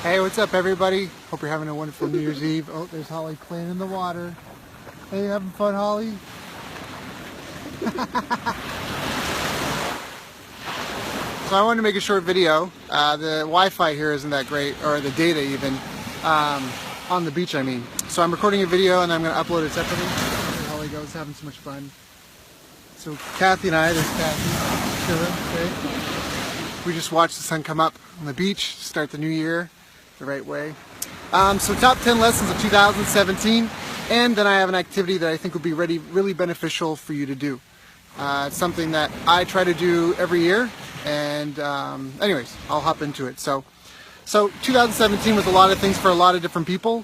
Hey, what's up everybody? Hope you're having a wonderful New Year's Eve. Oh, there's Holly playing in the water. Hey, you having fun, Holly? So I wanted to make a short video. The Wi-Fi here isn't that great, or the data even, on the beach I mean. So I'm recording a video and I'm going to upload it separately. There Holly goes, having so much fun. So Kathy and I, there's Kathy, chilling, okay? We just watched the sun come up on the beach, start the new year the right way. So top 10 lessons of 2017, and then I have an activity that I think would be really beneficial for you to do. It's something that I try to do every year, and anyways, I'll hop into it. So 2017 was a lot of things for a lot of different people,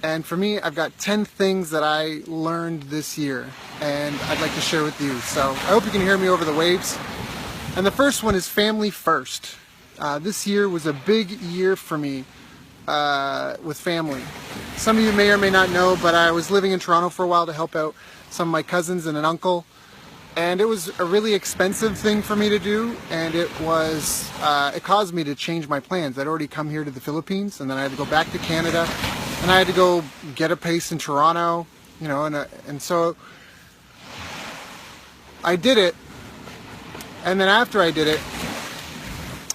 and for me, I've got 10 things that I learned this year, and I'd like to share with you. So I hope you can hear me over the waves. And the first one is family first. This year was a big year for me with family. Some of you may or may not know, but I was living in Toronto for a while to help out some of my cousins and an uncle. And it was a really expensive thing for me to do, and it caused me to change my plans. I'd already come here to the Philippines, and then I had to go back to Canada, and I had to go get a place in Toronto, you know, and so I did it. And then after I did it,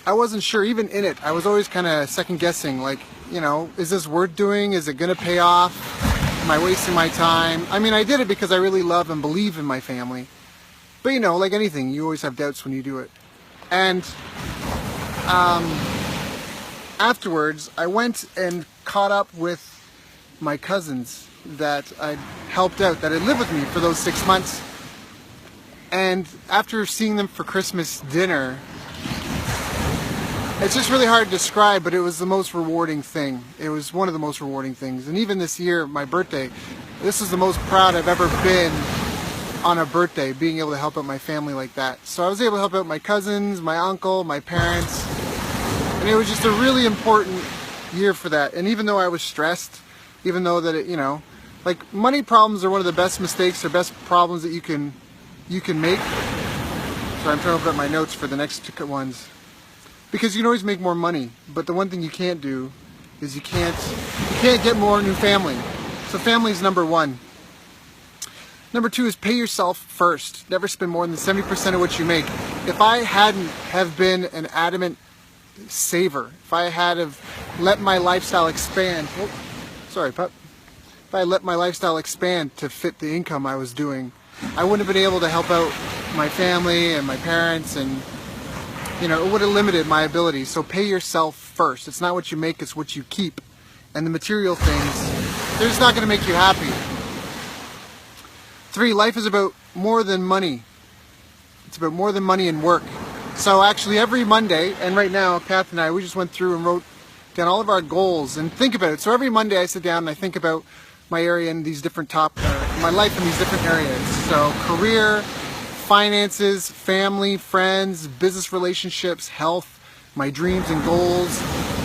I wasn't sure, even in it, I was always kind of second guessing, like, you know, is this worth doing? Is it going to pay off? Am I wasting my time? I mean, I did it because I really love and believe in my family. But you know, like anything, you always have doubts when you do it. And afterwards, I went and caught up with my cousins that I helped out, that had lived with me for those 6 months. And after seeing them for Christmas dinner, it's just really hard to describe, but it was the most rewarding thing. It was one of the most rewarding things. And even this year, my birthday, this is the most proud I've ever been on a birthday, being able to help out my family like that. So I was able to help out my cousins, my uncle, my parents, and it was just a really important year for that. And even though I was stressed, even though that it, you know, like money problems are one of the best mistakes or best problems that you can make. So I'm trying to open up my notes for the next ones. Because you can always make more money, but the one thing you can't do is you can't get more new family. So family is number one. Number two is pay yourself first. Never spend more than 70% of what you make. If I hadn't have been an adamant saver, if I had have let my lifestyle expand, oh, sorry pup, if I let my lifestyle expand to fit the income I was doing, I wouldn't have been able to help out my family and my parents, and you know, it would have limited my ability. So pay yourself first. It's not what you make, it's what you keep. And the material things, they're just not going to make you happy. 3, life is about more than money. It's about more than money and work. So actually every Monday, and right now, Kath and I, we just went through and wrote down all of our goals and think about it. So every Monday I sit down and I think about my area in these different my life in these different areas. So career, finances, family, friends, business relationships, health, my dreams and goals,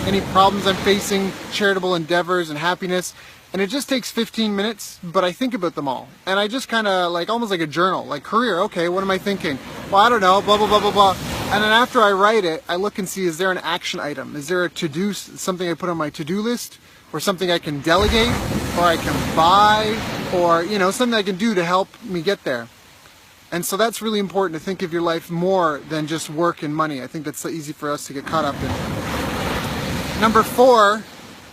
any problems I'm facing, charitable endeavors and happiness. And it just takes 15 minutes, but I think about them all. And I just kind of like, almost like a journal, like career, okay, what am I thinking? Well, I don't know, blah, blah, blah, blah, blah. And then after I write it, I look and see, is there an action item? Is there a to-do, something I put on my to-do list? Or something I can delegate? Or I can buy? Or, you know, something I can do to help me get there. And so that's really important, to think of your life more than just work and money. I think that's so easy for us to get caught up in. Number 4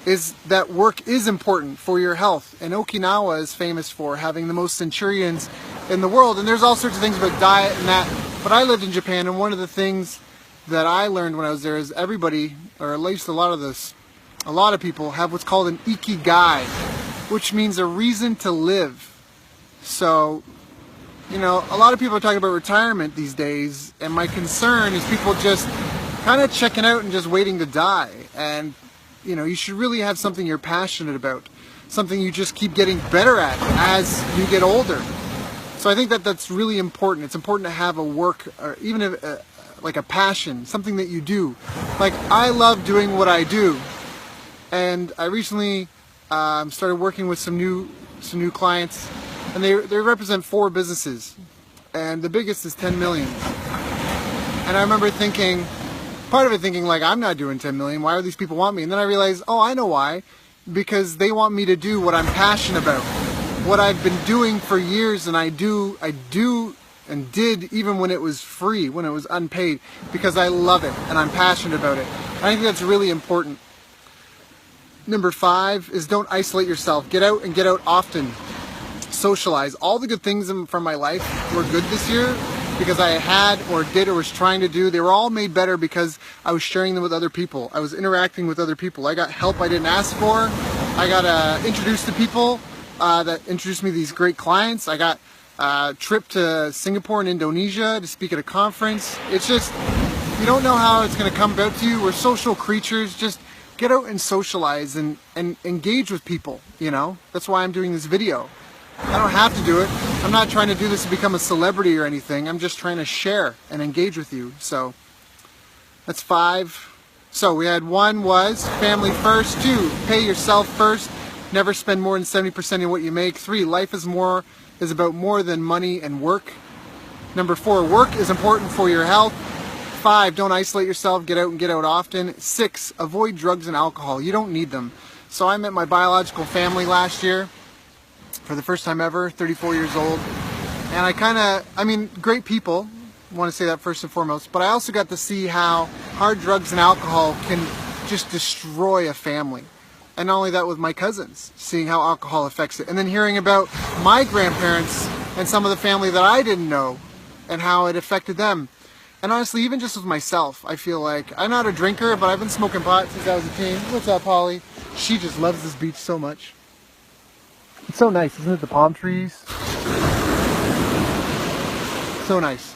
is that work is important for your health. And Okinawa is famous for having the most centurions in the world. And there's all sorts of things about diet and that. But I lived in Japan, and one of the things that I learned when I was there is everybody, or at least a lot of people have what's called an Ekigai, which means a reason to live. So, you know, a lot of people are talking about retirement these days, and my concern is people just kind of checking out and just waiting to die. And, you know, you should really have something you're passionate about, something you just keep getting better at as you get older. So I think that that's really important. It's important to have a work, or even like a passion, something that you do. Like, I love doing what I do, and I recently started working with some new clients, and they represent 4 businesses, and the biggest is 10 million. And I remember thinking, part of it thinking like, I'm not doing 10 million. Why do these people want me? And then I realized, oh, I know why. Because they want me to do what I'm passionate about. What I've been doing for years, and I do and did even when it was free, when it was unpaid, because I love it and I'm passionate about it. I think that's really important. Number 5 is don't isolate yourself. Get out and get out often. Socialize. All the good things from my life were good this year because I had or did or was trying to do. They were all made better because I was sharing them with other people. I was interacting with other people. I got help I didn't ask for. I got introduced to people that introduced me to these great clients. I got a trip to Singapore and Indonesia to speak at a conference. It's just, you don't know how it's going to come about to you. We're social creatures. Just get out and socialize and engage with people, you know. That's why I'm doing this video. I don't have to do it. I'm not trying to do this to become a celebrity or anything. I'm just trying to share and engage with you. So that's 5. So we had 1 was family first. 2, pay yourself first. Never spend more than 70% of what you make. 3, life is about more than money and work. Number 4, work is important for your health. 5, don't isolate yourself. Get out and get out often. 6, avoid drugs and alcohol. You don't need them. So I met my biological family last year. For the first time ever, 34 years old. And great people, I want to say that first and foremost, but I also got to see how hard drugs and alcohol can just destroy a family. And not only that, with my cousins, seeing how alcohol affects it. And then hearing about my grandparents and some of the family that I didn't know and how it affected them. And honestly, even just with myself, I feel like I'm not a drinker, but I've been smoking pot since I was a teen. What's up, Holly? She just loves this beach so much. It's so nice, isn't it? The palm trees. So nice.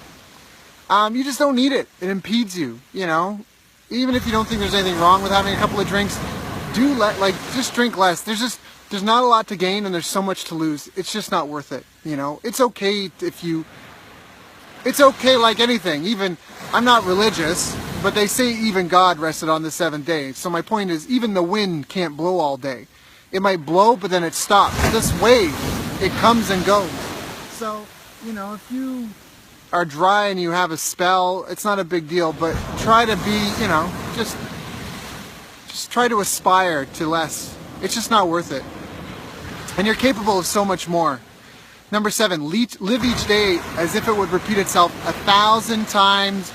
You just don't need it. It impedes you, you know. Even if you don't think there's anything wrong with having a couple of drinks, just drink less. There's not a lot to gain and there's so much to lose. It's just not worth it, you know. It's okay it's okay like anything. Even, I'm not religious, but they say even God rested on the 7th day. So my point is, even the wind can't blow all day. It might blow, but then it stops. This wave, it comes and goes. So, you know, if you are dry and you have a spell, it's not a big deal, but try to be, you know, just try to aspire to less. It's just not worth it. And you're capable of so much more. Number 7, live each day as if it would repeat itself 1,000 times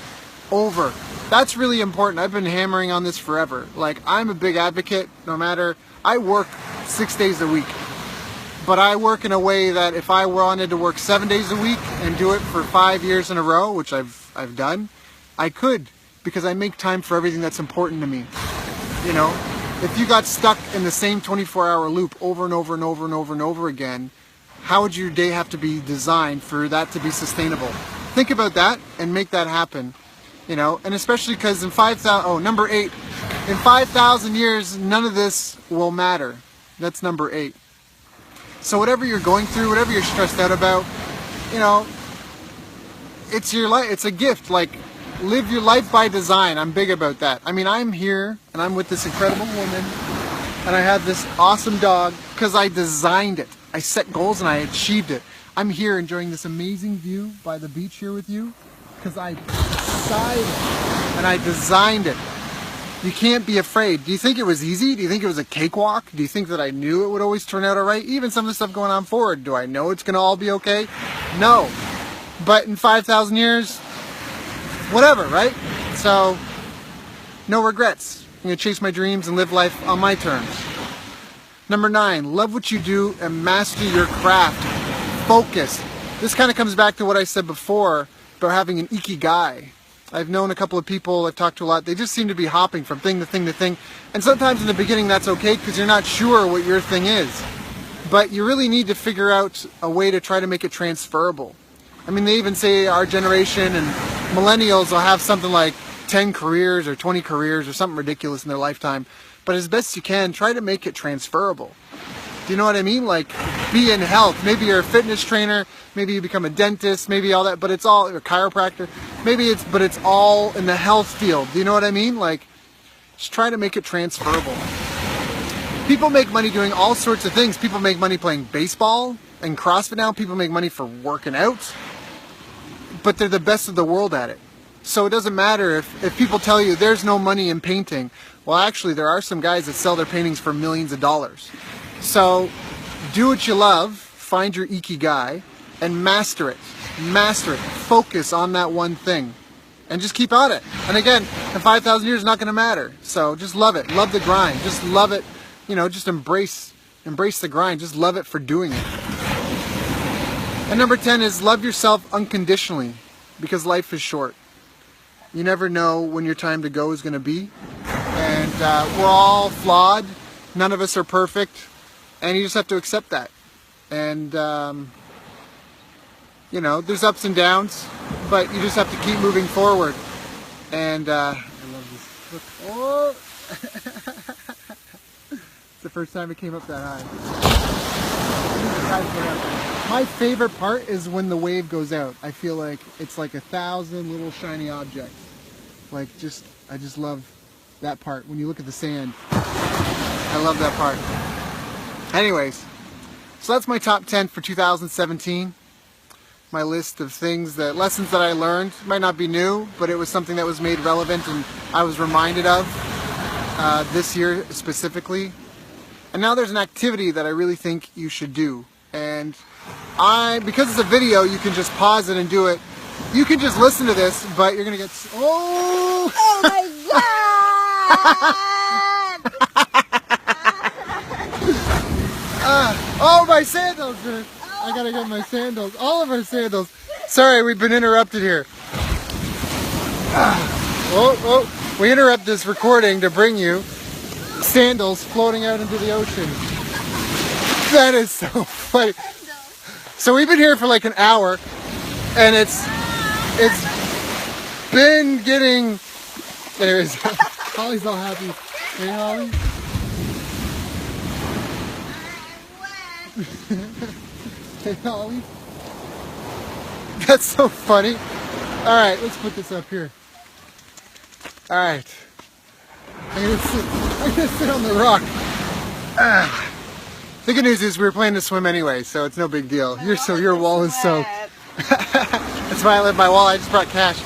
over. That's really important. I've been hammering on this forever. Like, I'm a big advocate, no matter, I work 6 days a week, but I work in a way that if I wanted to work 7 days a week and do it for 5 years in a row, which I've done, I could, because I make time for everything that's important to me. You know, if you got stuck in the same 24-hour loop over and over and over and over and over again, how would your day have to be designed for that to be sustainable? Think about that and make that happen. You know, and especially because in 5,000, number 8, in 5,000 years, none of this will matter. That's number 8. So whatever you're going through, whatever you're stressed out about, you know, it's your life. It's a gift. Like, live your life by design. I'm big about that. I mean, I'm here and I'm with this incredible woman and I have this awesome dog because I designed it. I set goals and I achieved it. I'm here enjoying this amazing view by the beach here with you because I decided and I designed it. You can't be afraid. Do you think it was easy? Do you think it was a cakewalk? Do you think that I knew it would always turn out all right? Even some of the stuff going on forward, do I know it's going to all be okay? No. But in 5,000 years, whatever, right? So, no regrets. I'm going to chase my dreams and live life on my terms. Number 9, love what you do and master your craft. Focus. This kind of comes back to what I said before about having an Ekigai. I've known a couple of people, I've talked to a lot, they just seem to be hopping from thing to thing to thing. And sometimes in the beginning that's okay because you're not sure what your thing is. But you really need to figure out a way to try to make it transferable. I mean, they even say our generation and millennials will have something like 10 careers or 20 careers or something ridiculous in their lifetime. But as best you can, try to make it transferable. Do you know what I mean? Like, be in health. Maybe you're a fitness trainer, maybe you become a dentist, maybe all that, but it's all, or a chiropractor. But it's all in the health field. Do you know what I mean? Like, just try to make it transferable. People make money doing all sorts of things. People make money playing baseball and CrossFit now. People make money for working out. But they're the best of the world at it. So it doesn't matter if people tell you there's no money in painting. Well, actually, there are some guys that sell their paintings for millions of dollars. So do what you love, find your Ekigai, and master it. Master it. Focus on that one thing. And just keep on it. And again, in 5,000 years, it's not going to matter. So just love it. Love the grind. Just love it. You know, just embrace the grind. Just love it for doing it. And number 10 is love yourself unconditionally, because life is short. You never know when your time to go is going to be. And we're all flawed. None of us are perfect. And you just have to accept that. And, you know, there's ups and downs, but you just have to keep moving forward. And I love this. Look. Oh! It's the first time it came up that high. My favorite part is when the wave goes out. I feel like it's like 1,000 little shiny objects. Like I just love that part. When you look at the sand, I love that part. Anyways, so that's my top 10 for 2017. My list of things, lessons that I learned. It might not be new, but it was something that was made relevant and I was reminded of this year specifically. And now there's an activity that I really think you should do. And because it's a video, you can just pause it and do it. You can just listen to this, but you're gonna get oh! Oh my God! Oh, my sandals! I gotta get my sandals. All of our sandals. Sorry, we've been interrupted here. We interrupt this recording to bring you sandals floating out into the ocean. That is so funny. So we've been here for like an hour, and it's been getting. Anyways, Holly's all happy. Hey, Holly. Hey, Holly. That's so funny. All right, let's put this up here. All right. I'm gonna sit on the rock. The good news is we were planning to swim anyway, so it's no big deal. Your wall is soaked. That's why I left my wall. I just brought cash.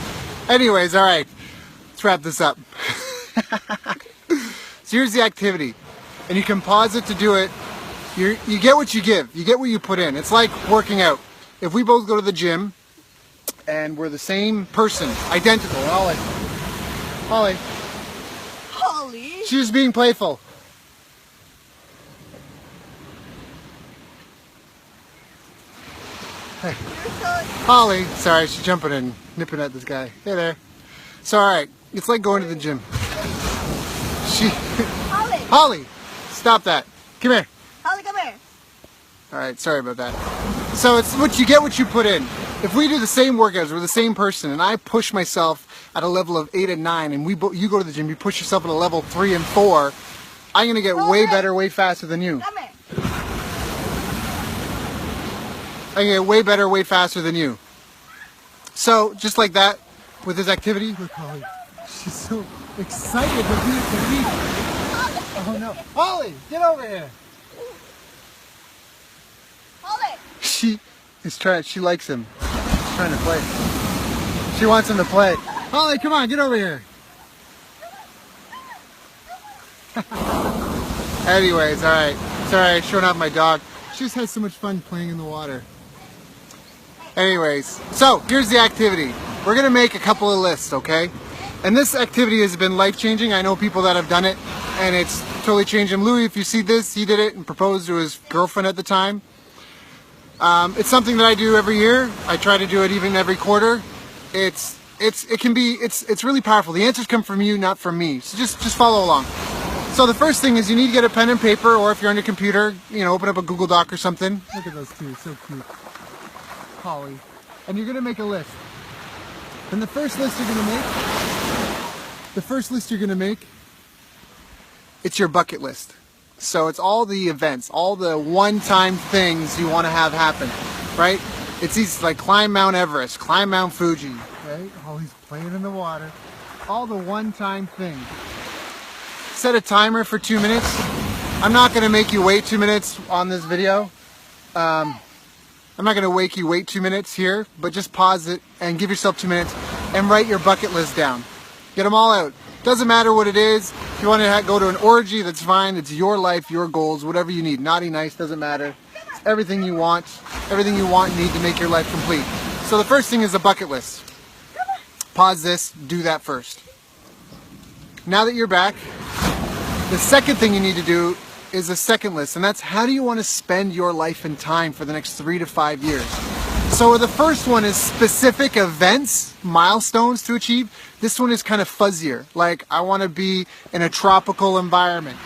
Anyways, all right. Let's wrap this up. So here's the activity, and you can pause it to do it. You get what you give. You get what you put in. It's like working out. If we both go to the gym and we're the same person, identical, Holly. She was being playful. Hey. Holly, sorry, she's jumping and nipping at this guy. Hey there. So, all right, it's like going to the gym. Holly, stop that. Come here. Holly, come here. All right, sorry about that. So it's what you get, what you put in. If we do the same workouts, we're the same person, and I push myself at a level of 8 and 9, and you go to the gym, you push yourself at a level 3 and 4, I'm gonna get way better, way faster than you. Come here. I can get way better, way faster than you. So just like that, with this activity, look, Holly, she's so excited to be at the beach. Oh no, Holly, get over here. Holly. She likes him. She's trying to play. She wants him to play. Holly, come on, get over here. Anyways, all right. Sorry, showing off my dog. She just has so much fun playing in the water. Anyways, so here's the activity. We're gonna make a couple of lists, okay? And this activity has been life-changing. I know people that have done it, and it's totally changed them. Louis, if you see this, he did it and proposed to his girlfriend at the time. It's something that I do every year. I try to do it even every quarter. It's really powerful. The answers come from you, not from me. So just follow along. So the first thing is you need to get a pen and paper, or if you're on your computer, open up a Google Doc or something. Look at those two, so cute. Holly. And you're gonna make a list. And the first list you're gonna make, it's your bucket list. So it's all the events, all the one-time things you want to have happen, right? It's easy, like climb Mount Everest, climb Mount Fuji, right? Holly's playing in the water. All the one-time things. Set a timer for 2 minutes. I'm not going to make you wait 2 minutes on this video. I'm not going to make you wait 2 minutes here, but just pause it and give yourself 2 minutes. and write your bucket list down. Get them all out. Doesn't matter what it is. If you want to go to an orgy, that's fine. It's your life, your goals, whatever you need. Naughty, nice, doesn't matter. It's everything you want and need to make your life complete. So the first thing is a bucket list. Pause this, do that first. Now that you're back, the second thing you need to do is a second list, and that's how do you want to spend your life and time for the next 3 to 5 years. So the first one is specific events, milestones to achieve. This one is kind of fuzzier. Like, I want to be in a tropical environment.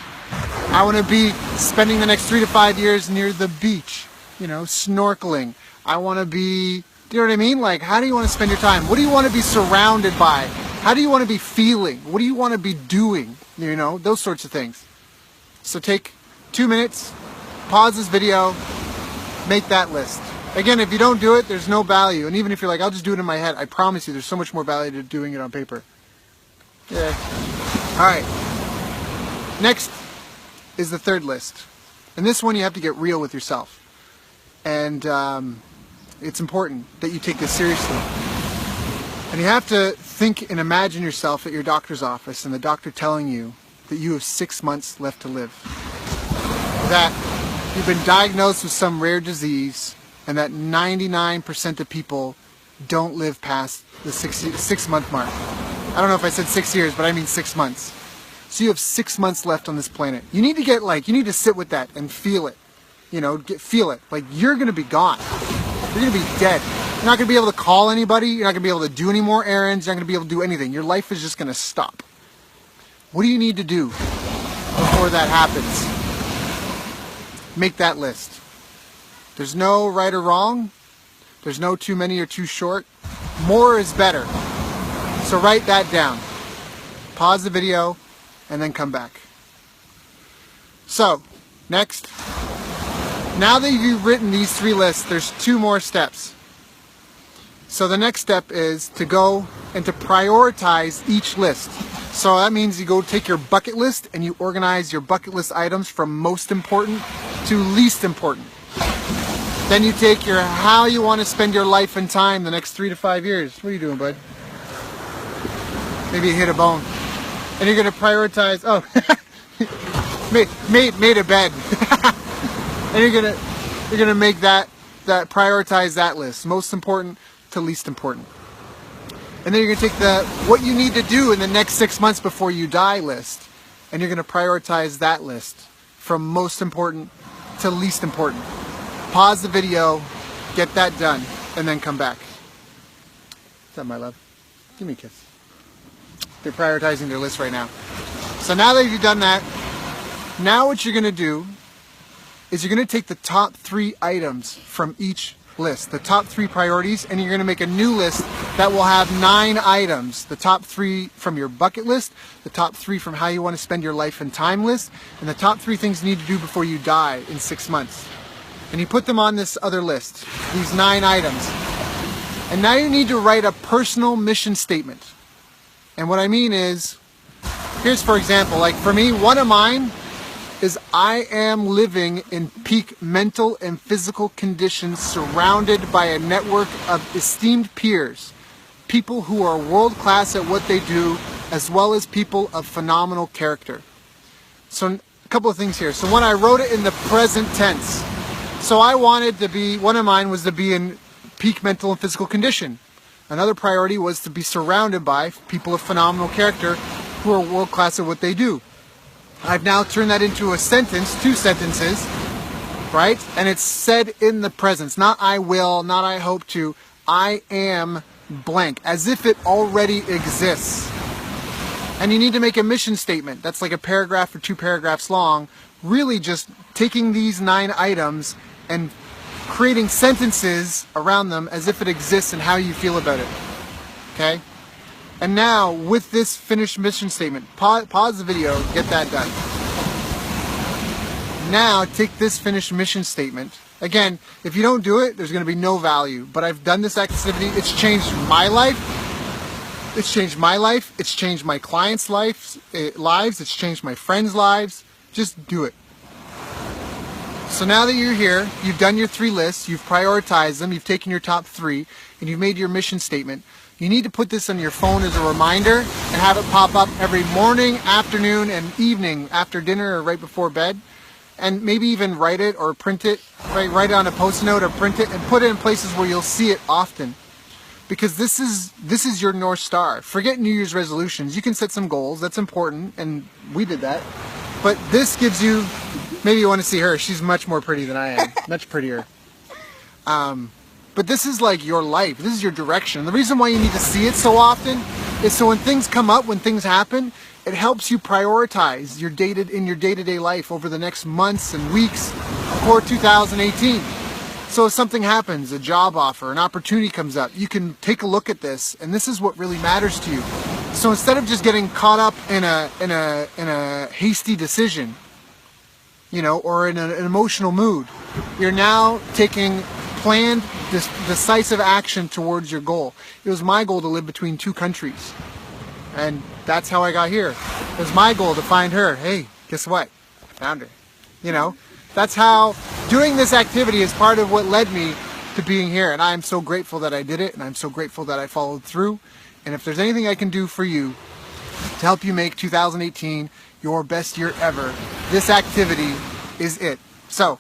I want to be spending the next 3 to 5 years near the beach, snorkeling. I want to be, do you know what I mean? Like, how do you want to spend your time? What do you want to be surrounded by? How do you want to be feeling? What do you want to be doing? Those sorts of things. So take 2 minutes, pause this video, make that list. Again, if you don't do it, there's no value. And even if you're like, I'll just do it in my head, I promise you there's so much more value to doing it on paper. Yeah. All right. Next is the third list. And this one you have to get real with yourself. And it's important that you take this seriously. And you have to think and imagine yourself at your doctor's office and the doctor telling you that you have 6 months left to live. That you've been diagnosed with some rare disease and that 99% of people don't live past the 6-month mark. I don't know if I said 6 years, but I mean 6 months. So you have 6 months left on this planet. You need to you need to sit with that and feel it. Feel it. Like, you're going to be gone. You're going to be dead. You're not going to be able to call anybody. You're not going to be able to do any more errands. You're not going to be able to do anything. Your life is just going to stop. What do you need to do before that happens? Make that list. There's no right or wrong. There's no too many or too short. More is better. So write that down. Pause the video and then come back. So, next. Now that you've written these 3 lists, there's 2 more steps. So the next step is to go and to prioritize each list. So that means you go take your bucket list and you organize your bucket list items from most important to least important. Then you take your how you want to spend your life and time the next 3 to 5 years. What are you doing, bud? Maybe you hit a bone. And you're going to prioritize, made a bed. And you're gonna make that prioritize that list, most important to least important. And then you're gonna take the what you need to do in the next 6 months before you die list, and you're gonna prioritize that list from most important to least important. Pause the video, get that done, and then come back. What's up, my love? Give me a kiss. They're prioritizing their list right now. So now that you've done that, now what you're gonna do is you're going to take the top 3 items from each list, the top 3 priorities, and you're going to make a new list that will have 9 items. The top 3 from your bucket list, the top 3 from how you want to spend your life and time list, and the top 3 things you need to do before you die in 6 months. And you put them on this other list, these 9 items. And now you need to write a personal mission statement. And what I mean is, here's for example, like for me, one of mine is I am living in peak mental and physical conditions surrounded by a network of esteemed peers, people who are world-class at what they do, as well as people of phenomenal character. So a couple of things here. So when I wrote it in the present tense, so I wanted to be, one of mine was to be in peak mental and physical condition. Another priority was to be surrounded by people of phenomenal character who are world-class at what they do. I've now turned that into a sentence, 2 sentences, right? And it's said in the present. Not I will, not I hope to. I am blank, as if it already exists. And you need to make a mission statement. That's like a paragraph or 2 paragraphs long. Really just taking these 9 items and creating sentences around them as if it exists and how you feel about it. Okay? And now, with this finished mission statement, pause the video, get that done. Now, take this finished mission statement. Again, if you don't do it, there's going to be no value. But I've done this activity, it's changed my life. It's changed my life. It's changed my clients' lives. It's changed my friends' lives. Just do it. So now that you're here, you've done your 3 lists, you've prioritized them, you've taken your top 3, and you've made your mission statement. You need to put this on your phone as a reminder and have it pop up every morning, afternoon, and evening after dinner or right before bed. And maybe even write it or print it, right? Write it on a post-it note or print it and put it in places where you'll see it often. Because this is your North Star. Forget New Year's resolutions. You can set some goals, that's important, and we did that. But this gives you, maybe you want to see her, she's much more pretty than I am, much prettier. But this is like your life, this is your direction. The reason why you need to see it so often is so when things come up, when things happen, it helps you prioritize your day-to-day life over the next months and weeks for 2018. So if something happens, a job offer, an opportunity comes up, you can take a look at this, and this is what really matters to you. So instead of just getting caught up in a hasty decision, you know, or in an emotional mood, you're now taking planned, decisive action towards your goal. It was my goal to live between two countries, and that's how I got here. It was my goal to find her. Hey, guess what? I found her. You know, that's how doing this activity is part of what led me to being here, and I'm so grateful that I did it, and I'm so grateful that I followed through. And if there's anything I can do for you to help you make 2018 your best year ever, this activity is it. So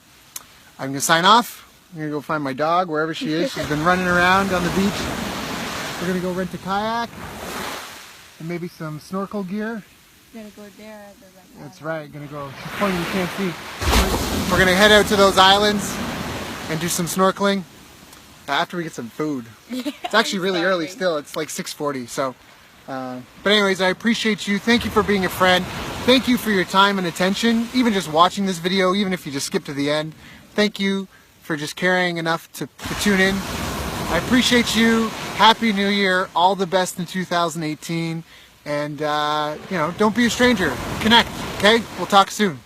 I'm going to sign off. I'm going to go find my dog wherever she is. She's been running around on the beach. We're going to go rent a kayak and maybe some snorkel gear. Gonna go there. That's right. Going to go. She's pointing, you can't see. We're going to head out to those islands and do some snorkeling after we get some food. It's actually really early still. It's like 6:40. So, but anyways, I appreciate you. Thank you for being a friend. Thank you for your time and attention. Even just watching this video, even if you just skip to the end. Thank you for just caring enough to tune in. I appreciate you. Happy New Year. All the best in 2018. And, you know, don't be a stranger. Connect, okay? We'll talk soon.